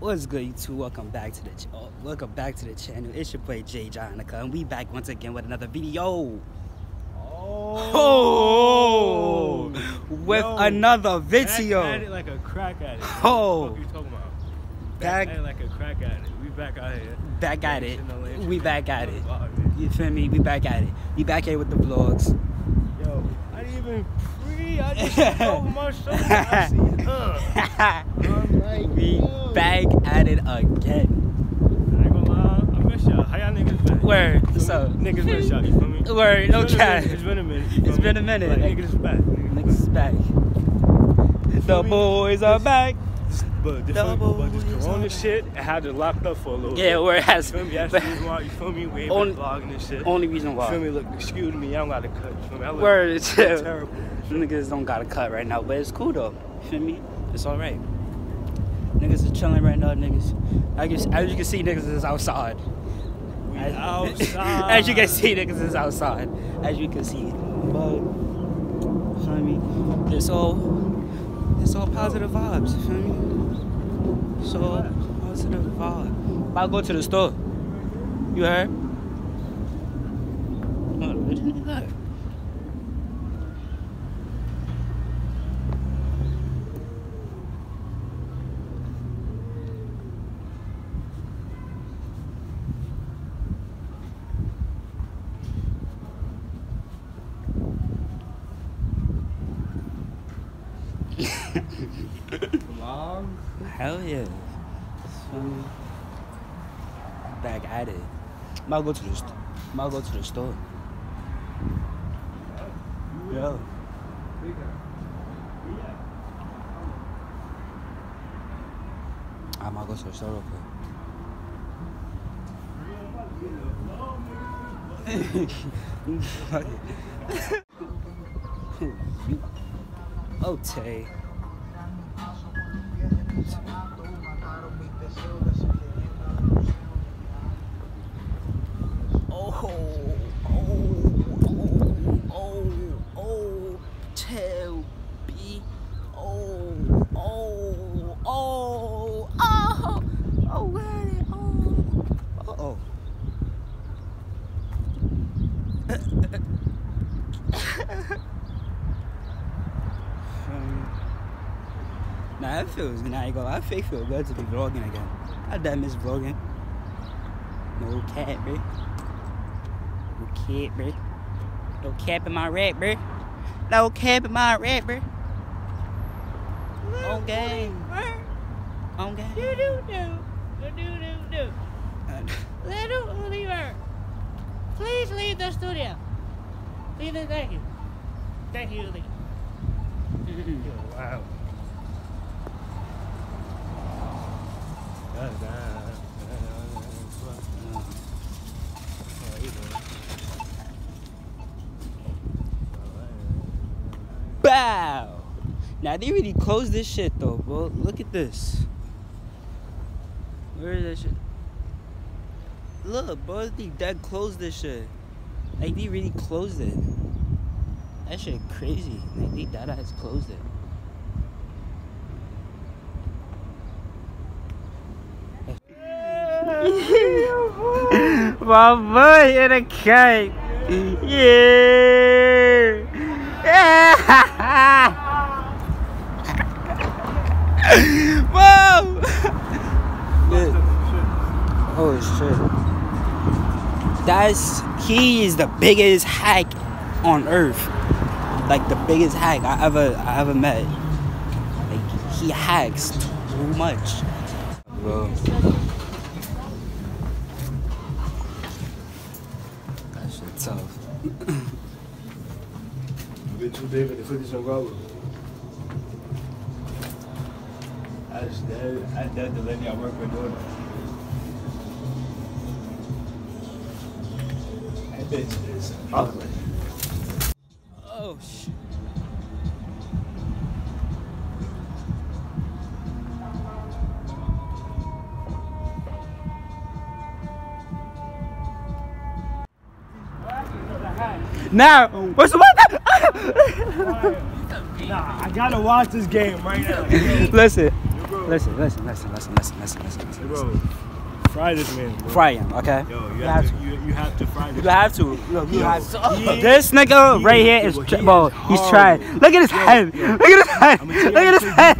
What's good, YouTube? Welcome back to the channel. It's your boy Jay Jonica, and we back once again with another video. With another video. Back at it like a crack at it. Oh, what the fuck you talking about? Back at it like a crack at it. We back out here. Back at it. We back at it. You feel me? We back at it. We back here with the vlogs. Yo, I didn't even pre. I just stole my shoulder. I see, we back at it again. I ain't gonna lie, I miss y'all. How y'all niggas been? Word. So niggas miss y'all. You feel me? Word. No cap. It's been a minute. It's been a minute. Like, niggas is back. Niggas is back. The boys are back. But this corona shit, I had it locked up for a little bit. Yeah, where it has. You feel me? That's the reason why. You feel me? We ain't been vlogging and shit. Only reason why. You feel me? Look, excuse me, I don't got to cut. You feel me? I look Word. terrible. Niggas don't got to cut right now, but it's cool though. You feel me? It's alright. Niggas is chilling right now, niggas. As you can see, niggas is outside. We outside. As you can see, niggas is outside. As you can see. But, you feel me? It's all positive vibes, you feel me? So positive vibe. I'll go to the store. You heard? Where did he go? Vlog? Hell yeah. Back at it. I'll go to the store. Yo. I'm gonna go to the store real quick. Okay. Nah, it feels good. I ain't gonna lie. I feel good to be vlogging again. I done miss vlogging. No cap, bro. No cap, bro. No cap in my rap, bro. No cap in my rap, bro. On game. On game. Do. Little Oliver, please leave the studio. Thank you. Thank you, Lee. Wow. Bow. Now they really closed this shit though, bro. Look at this. Where is that shit? Look, bro, they dead closed this shit. Like they really closed it. That shit crazy. Like they dead ass closed it. My boy in a cake. Yeah. Whoa. Oh shit. He is the biggest hack on earth. Like the biggest hack I ever met. Like he hacks too much. Bro. Tough. Get you David to put this on Robert. I did to let y'all work with doing that bitch is ugly. Oh shit. Now, what's the what? Nah, I gotta watch this game right now. Listen. Yo, bro, Listen. Bro, fry this man, bro. Fry him, okay? Yo, you have to fry this. You have to. Look, you have to. Yeah. This nigga right here is, bro, he's trying. Look at his head. Look at his head. Look at his head.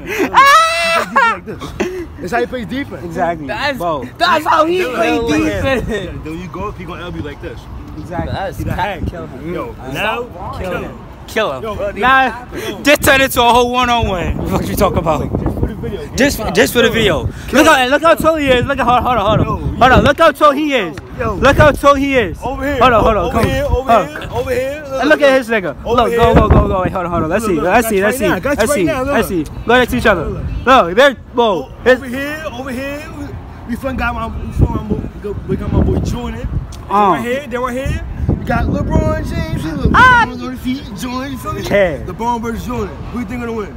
That's how he plays defense. Exactly. That's how he plays defense. Then you go up, he gonna elbow you like this. Exactly. That's See the hand? Kill him. Yo, now kill him. Kill him. Yo, Now, just turn it to a whole one-on-one. What you talk about? Just for the video. Just for the video. Look how tall he is. Look at hold on. Hold on. Look how tall he is. Look how tall he is. Over here. Hold on. Over Come here. on. Over here. And look at his nigga. Look, go. Wait, hold on. Let's see. Let's see. Go next to each other. Look, there. Whoa. Over here. We got my boy Jordan. They right here. We got LeBron James. LeBron on the feet. Jordan. You feel me? Yeah. LeBron versus Jordan. Who you think gonna win?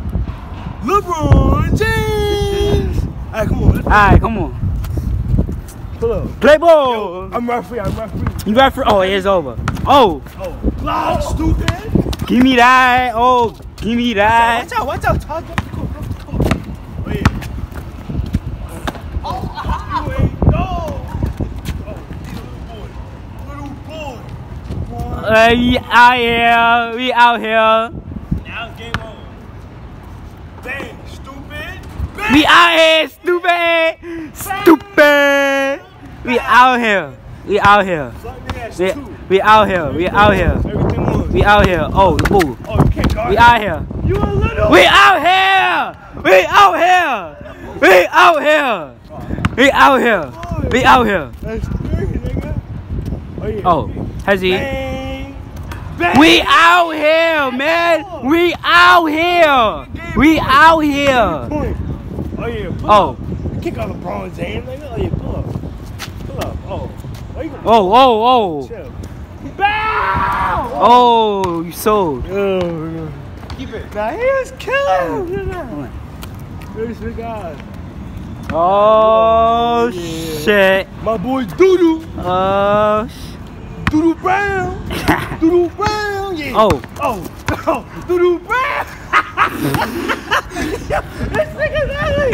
LeBron James. Alright, come on. Pull up. Play ball. Yo, I'm referee. You referee? Oh, it's over. Oh. Block, stupid. Give me that. Oh, give me that. Watch out. Todd. Come on. Oh, yeah. You ain't go. Little boy. We out here. Now game on. Bang, stupid. Bang. We out here, stupid. We out here. We out here. Oh, boo. Oh, you can't guard. We out here. You a little. We out here. That's crazy, nigga. Oh, yeah. Oh, has he? Bang. Bang. We out here, man. We out here. Point. Oh, yeah. Pull Oh. up. You kick out LeBron James, nigga. Oh, yeah. Pull up. Oh. Where you going? Oh. Chill. Bow. Oh, you sold. Yo. Keep it. Nah, he was killing. There's the guy. Oh, yeah. shit. My boy Doodoo. Doodoo Brown. Doodoo Brown. Yeah. Oh. Doodoo Brown. This nigga's ugly.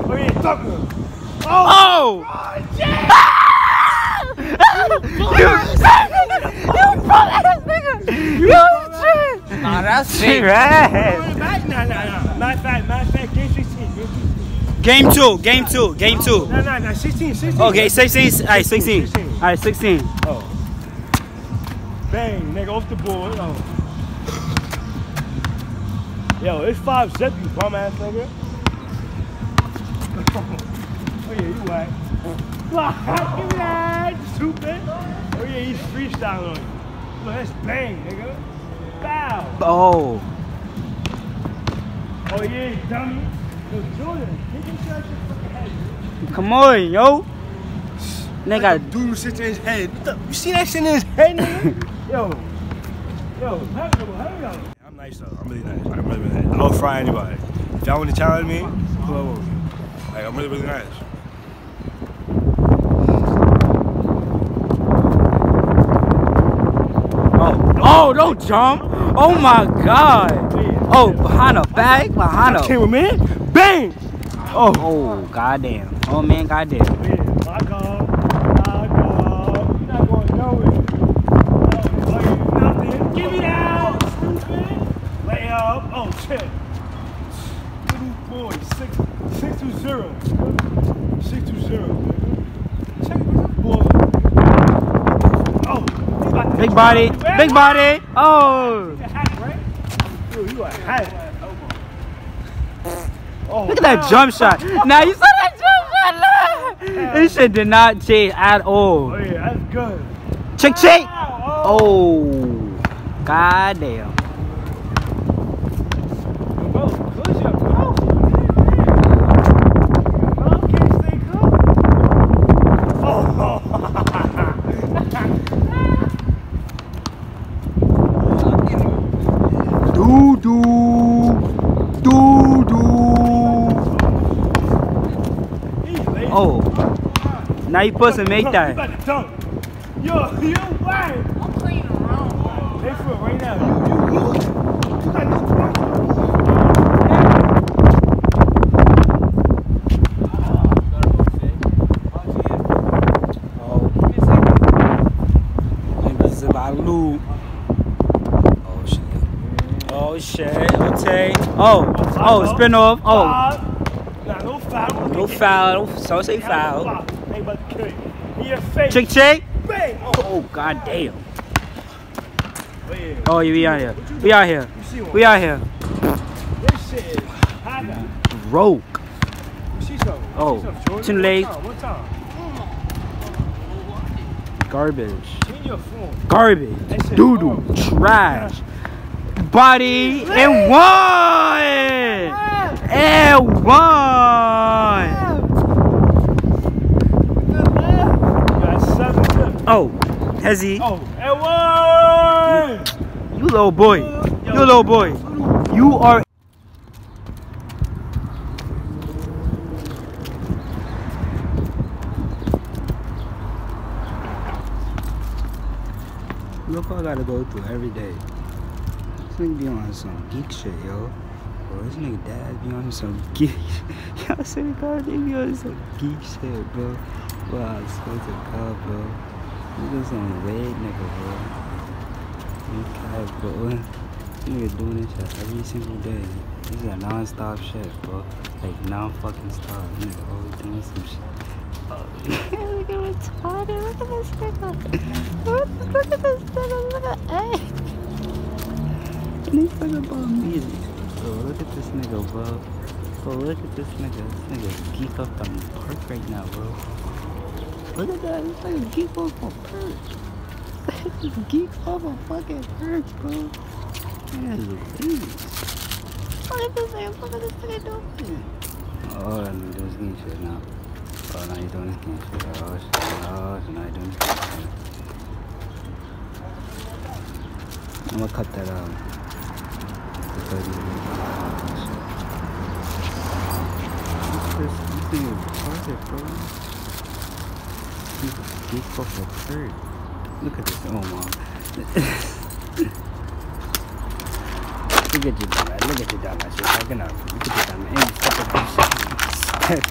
Oh, yeah. Tucker. Oh. Nah, that's shit. Right. Nah. Matter of fact, Game two. Nah, 16. Okay, 16. Alright, 16. Oh. Bang, nigga, off the board. Oh. Yo, it's 5-zip, you bum ass nigga. Oh, yeah, you whack. Give me that, stupid. Oh, yeah, he's freestyling on you. Look, that's bang, nigga. Bow. Oh. Oh, yeah, dummy. Yo, Jordan, take him to that shit fucking head. Come on, yo. Nigga. Dude sits in his head. You see that shit in his head, nigga? Yo, hurry up. I'm nice though. I'm really nice. I'm really nice. I'll fry anybody. If y'all want to challenge me, pull over. Like, I'm really nice. Oh, don't jump. Oh my God. Oh, behind the back. Came with me. Bang. Oh, goddamn. Oh, man, goddamn. Yeah, my God. You're not going nowhere. Nothing. Give me that. Stupid. Lay up. Oh, shit. Little boy. 620. 620. Check this boy. Oh. Big body. Oh. You a hack, right? Yo, you a hack. Oh, Look at that jump shot. Now you saw that jump shot. Look. This shit did not change at all. Oh, yeah, that's good. Check. Oh. Goddamn. Bro, close your mouth. Bro, can't stay cool. Oh. Oh. Now you supposed to make You that. about to dunk. Yo, you're right. I'm playing around. Pay for it right now. You got no Tay. Oh, spin off. Oh. Nah, no foul. No foul. So say foul. Hey, but kick. In your face. Chick. Bang. Oh, god damn. Yeah. Oh, we out here. We out here. We out here. This shit is hot. Broke. You see something? Oh, chin leg. One time. Garbage. Change your phone. Garbage. Doo-doo. Trash. Body and one. And one. You got 7 tips. Oh, Hezzy. Oh, and 1. You little boy. You little boy. You are. Look what I gotta go through every day. This nigga be on some geek shit, yo. Bro, this nigga dad be on some geek shit. Y'all say God, they be on some geek shit, bro. Bro, I swear to God, bro. Nigga some weird nigga, bro. Okay, bro. This nigga doing this shit every single day. This is a non-stop shit, bro. Like, non-fucking stop. This nigga always doing some shit. Look at retarded. Look at this nigga. Look at this nigga. Look at hey. And he's talking about music. Bro, look at this nigga, bro. Bro, look at this nigga. This nigga geek off the perk right now, bro. Look at that. This nigga geek off a perk. This geek off a fucking perk, bro. That is weird. Look at this nigga. Look at this nigga doing. Oh, I'm doing this game shit now. Oh, now you're doing this game shit. Oh, shit. Oh, so now you're doing this game shit. I'm gonna cut that out. Because this thing is retarded, bro. He's a geek off a bird. Look at this. Oh, mom. Look at you, dumbass. Look at you, dumbass. You're fucking up. Look at you, dumbass. Ain't step up this shit.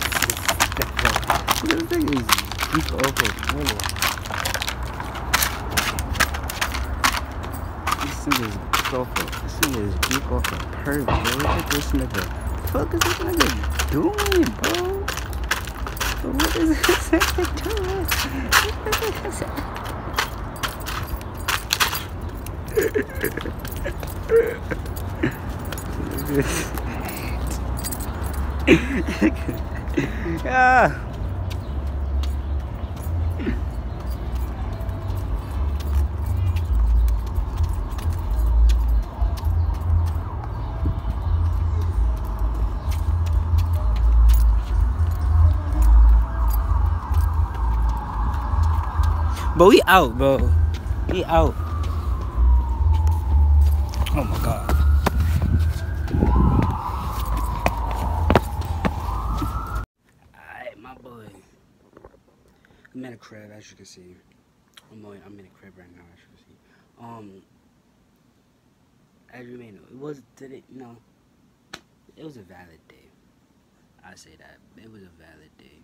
This thing is geek off a bullet. This thing is geek off a. This thing is geek off a perv, bro. Look at this nigga. What the fuck is this nigga doing, bro? What is this nigga doing? Ah. But we out, bro. We out. Oh my god. Alright, my boy. I'm in a crib, as you can see. I'm in a crib right now, as you can see. As you may know, it was today. No, it was a valid day. I say that it was a valid day.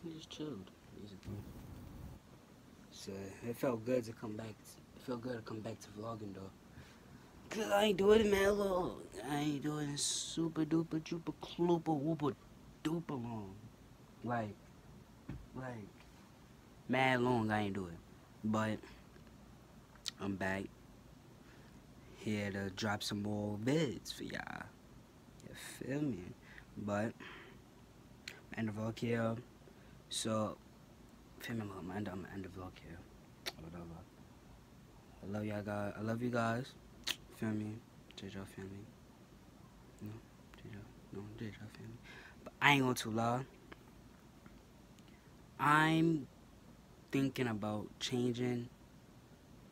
We just chilled, basically. So it felt good to come back. It felt good to come back to vlogging though. Cause I ain't doing it mad long. I ain't doing it super duper duper klooper whooper duper long. Like mad long I ain't doing. But I'm back here to drop some more vids for y'all. You feel me? But end the vlog here. So feel me, I'm end the vlog here. Whatever. I love y'all guys. I love you guys. Feel me? JJ family. No, JJ family. But I ain't gonna too loud. I'm thinking about changing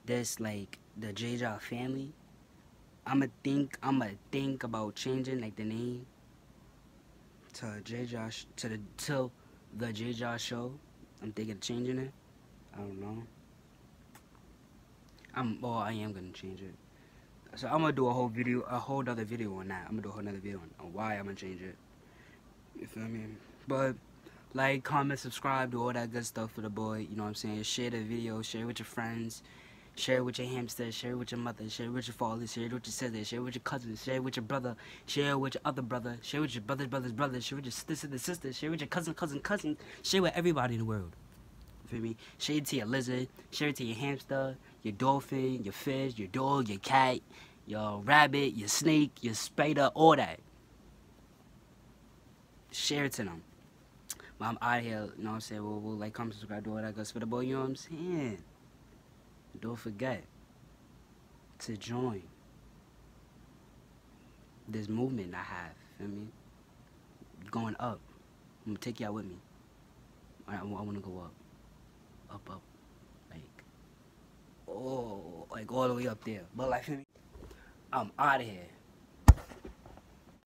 this, like the JJ family. I'ma think about changing like the name to JJ to the JJ show. I'm thinking of changing it. I don't know. I am gonna change it. So I'm gonna do a whole other video on that. I'm gonna do a whole other video on why I'm gonna change it. You feel me? But like, comment, subscribe, do all that good stuff for the boy. You know what I'm saying? Share the video, share it with your friends. Share it with your hamster, share it with your mother, share it with your father, share it with your sister, share it with your cousins, share it with your brother, share it with your other brother, share it with your brother's brother, share it with your sister, share it with your cousin, share it with everybody in the world. You feel me? Share it to your lizard, share it to your hamster, your dolphin, your fish, your dog, your cat, your rabbit, your snake, your spider, all that. Share it to them. But I'm out here, you know what I'm saying? We'll like, comment, subscribe, do all that good stuff. But you know what I'm saying? Don't forget to join this movement I have. Feel me? Going up. I'm gonna take y'all with me. I wanna go up, like all the way up there. But like, feel me? I'm out of here.